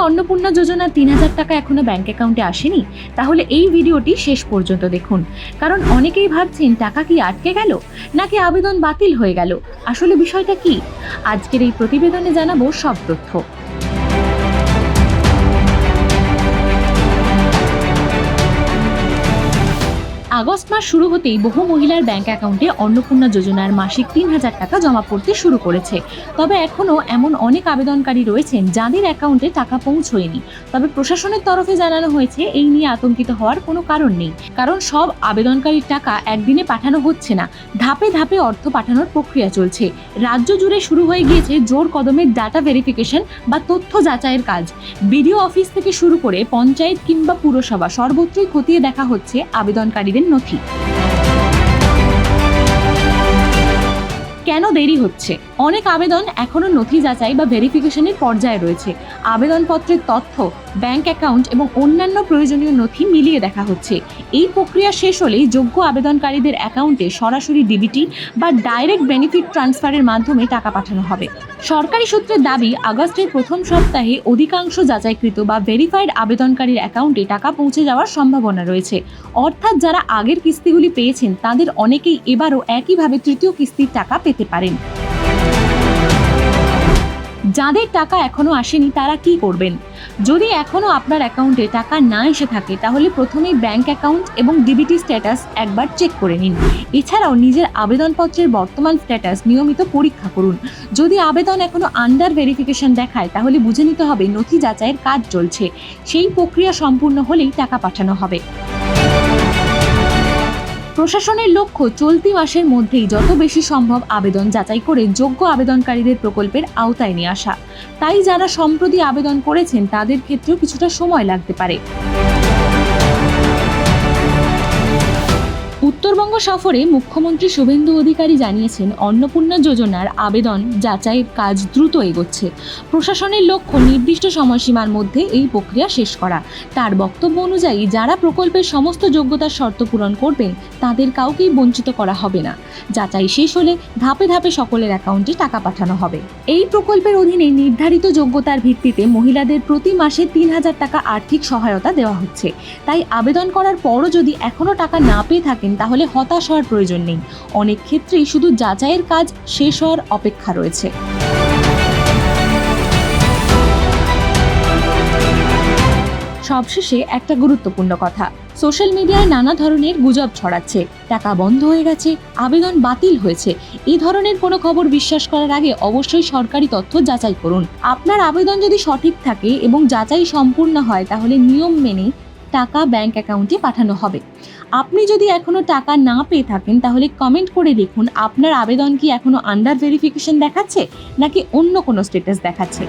অন্নপূর্ণা যোজনার ৩,০০০ টাকা এখনো ব্যাংক অ্যাকাউন্টে আসেনি? তাহলে এই ভিডিওটি শেষ পর্যন্ত দেখুন, কারণ অনেকেই ভাবছেন টাকা কি আটকে গেল নাকি আবেদন বাতিল হয়ে গেল। আসলে বিষয়টা কি, আজকের এই প্রতিবেদনে জানাবো সব তথ্য। আগস্ট মাস শুরু হতেই বহু মহিলার ব্যাংক অ্যাকাউন্টে অন্নপূর্ণা যোজনার মাসিক ৩,০০০ টাকা জমা পড়তে শুরু করেছে। তবে এখনও এমন অনেক আবেদনকারী রয়েছেন যাদের অ্যাকাউন্টে টাকা পৌঁছয়নি। তবে প্রশাসনের তরফে জানানো হয়েছে এই নিয়ে আতঙ্কিত হওয়ার কোনো কারণ নেই, কারণ সব আবেদনকারীর টাকা একদিনে পাঠানো হচ্ছে না, ধাপে ধাপে অর্থ পাঠানোর প্রক্রিয়া চলছে। রাজ্য জুড়ে শুরু হয়ে গিয়েছে জোর কদমে ডাটা ভেরিফিকেশন বা তথ্য যাচাইয়ের কাজ। বিডিও অফিস থেকে শুরু করে পঞ্চায়েত কিংবা পুরসভা সর্বত্রই খতিয়ে দেখা হচ্ছে আবেদনকারীদের নথি। কেন দেরি হচ্ছে? অনেক আবেদন এখনো নথি যাচাই বা ভেরিফিকেশনের পর্যায়ে রয়েছে। আবেদনপত্রের তথ্য, ব্যাংক অ্যাকাউন্ট এবং অন্যান্য প্রয়োজনীয় নথি মিলিয়ে দেখা হচ্ছে। এই প্রক্রিয়া শেষ হলেই যোগ্য আবেদনকারীদের অ্যাকাউন্টে সরাসরি ডিবিটি বা ডাইরেক্ট বেনিফিট ট্রান্সফারের মাধ্যমে টাকা পাঠানো হবে। সরকারি সূত্রের দাবি, আগস্টের প্রথম সপ্তাহে অধিকাংশ যাচাইকৃত বা ভেরিফাইড আবেদনকারীর অ্যাকাউন্টে টাকা পৌঁছে যাওয়ার সম্ভাবনা রয়েছে। অর্থাৎ যারা আগের কিস্তিগুলি পেয়েছেন তাদের অনেকেই এবারও একইভাবে তৃতীয় কিস্তির টাকা পেতে পারেন। যাদের টাকা এখনো আসেনি তারা কি করবেন? যদি এখনো আপনার অ্যাকাউন্টে টাকা না এসে থাকে তাহলে প্রথমেই ব্যাংক অ্যাকাউন্ট এবং ডিবিটি স্ট্যাটাস একবার চেক করে নিন। এছাড়াও নিজের আবেদনপত্রের বর্তমান স্ট্যাটাস নিয়মিত পরীক্ষা করুন। যদি আবেদন এখনো আন্ডার ভেরিফিকেশন দেখায় তাহলে বুঝে নিতে হবে নথি যাচাইয়ের কাজ চলছে। সেই প্রক্রিয়া সম্পূর্ণ হলেই টাকা পাঠানো হবে। প্রশাসনের লক্ষ্য চলতি মাসের মধ্যেই যত বেশি সম্ভব আবেদন যাচাই করে যোগ্য আবেদনকারীদের প্রকল্পের আওতায় নিয়ে আসা। তাই যারা সম্প্রতি আবেদন করেছেন তাদের ক্ষেত্রেও কিছুটা সময় লাগতে পারে। উত্তরবঙ্গ সফরে মুখ্যমন্ত্রী শুভেন্দু অধিকারী জানিয়েছেন, অন্নপূর্ণা যোজনার আবেদন যাচাইয়ের কাজ দ্রুত এগোচ্ছে। প্রশাসনের লক্ষ্য নির্দিষ্ট সময়সীমার মধ্যে এই প্রক্রিয়া শেষ করা। তার বক্তব্য অনুযায়ী যারা প্রকল্পের সমস্ত যোগ্যতার শর্ত পূরণ করবেন তাদের কাউকেই বঞ্চিত করা হবে না। যাচাই শেষ হলে ধাপে ধাপে সকলের অ্যাকাউন্টে টাকা পাঠানো হবে। এই প্রকল্পের অধীনে নির্ধারিত যোগ্যতার ভিত্তিতে মহিলাদের প্রতি মাসে ৩,০০০ টাকা আর্থিক সহায়তা দেওয়া হচ্ছে। তাই আবেদন করার পরও যদি এখনো টাকা না পেয়ে থাকেন তাহলে হতাশ হওয়ার প্রয়োজন নেই। অনেক ক্ষেত্রেই শুধু যাচাইয়ের কাজ শেষ হওয়ার অপেক্ষা রয়েছে। সবশেষে একটা গুরুত্বপূর্ণ কথা, সোশ্যাল মিডিয়ায় নানা ধরনের গুজব ছড়াচ্ছে, টাকা বন্ধ হয়ে গেছে, আবেদন বাতিল হয়েছে। এই ধরনের কোনো খবর বিশ্বাস করার আগে অবশ্যই সরকারি তথ্য যাচাই করুন। আপনার আবেদন যদি সঠিক থাকে এবং যাচাই সম্পূর্ণ হয় তাহলে নিয়ম মেনে টাকা ব্যাংক অ্যাকাউন্টে পাঠানো হবে। আপনি যদি এখনো টাকা না পেয়ে থাকেন তাহলে কমেন্ট করে লিখুন আপনার আবেদন কি এখনো আন্ডার ভেরিফিকেশন দেখাচ্ছে নাকি অন্য কোনো স্ট্যাটাস দেখাচ্ছে।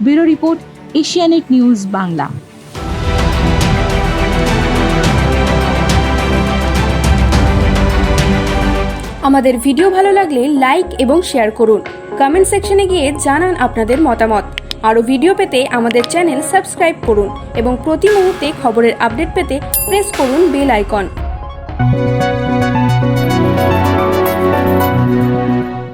Bureau report, Asianet news Bangla. আমাদের ভিডিও ভালো লাগলে লাইক এবং শেয়ার করুন। কমেন্ট সেকশনে গিয়ে জানান আপনাদের মতামত। আরও ভিডিও পেতে আমাদের চ্যানেল সাবস্ক্রাইব করুন এবং প্রতি মুহূর্তে খবরের আপডেট পেতে প্রেস করুন বেল আইকন।